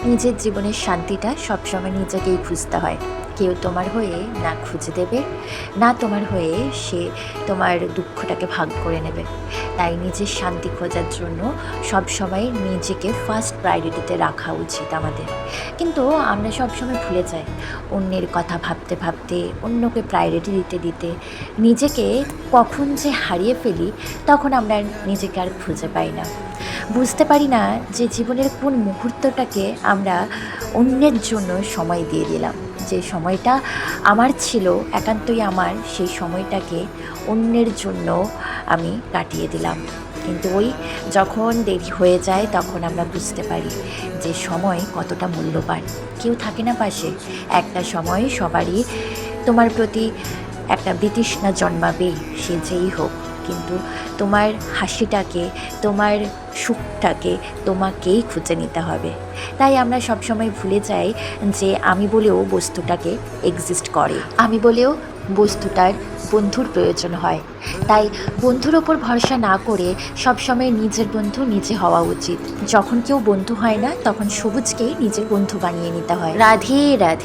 নিজের জীবনের শান্তিটা সবসময় নিজেকেই খুঁজতে হয়। কেউ তোমার হয়ে না খুঁজে দেবে, না তোমার হয়ে সে তোমার দুঃখটাকে ভাগ করে নেবে। তাই নিজের শান্তি খোঁজার জন্য সবসময় নিজেকে ফার্স্ট প্রায়োরিটিতে রাখা উচিত আমাদের। কিন্তু আমরা সবসময় ভুলে যাই, অন্যের কথা ভাবতে ভাবতে, অন্যকে প্রায়োরিটি দিতে দিতে নিজেকে কখন যে হারিয়ে ফেলি, তখন আমরা নিজেকে আর খুঁজে পাই না। বুঝতে পারি না যে জীবনের কোন মুহূর্তটাকে আমরা অন্যের জন্য সময় দিয়ে দিলাম। যে সময়টা আমার ছিল, একান্তই আমার, সেই সময়টাকে অন্যের জন্য আমি কাটিয়ে দিলাম। কিন্তু ওই যখন দেরি হয়ে যায় তখন আমরা বুঝতে পারি যে সময় কতটা মূল্যবান। কেউ থাকে না পাশে, একটা সময় সবারই তোমার প্রতি একটা বিতৃষ্ণা জন্মাবেই, সে যেই হোক। কিন্তু তোমার হাসিটাকে, তোমার সুখটাকে তোমাকেই খুঁজে নিতে হবে। তাই আমরা সবসময় ভুলে যাই যে আমি বলেও বস্তুটাকে এক্সিস্ট করে, আমি বলেও বস্তুটার বন্ধুর প্রয়োজন হয়। তাই বন্ধুর ওপর ভরসা না করে সবসময় নিজের বন্ধু নিজে হওয়া উচিত। যখন কেউ বন্ধু হয় না তখন সবুজকেই নিজের বন্ধু বানিয়ে নিতে হয়। রাধে রাধে।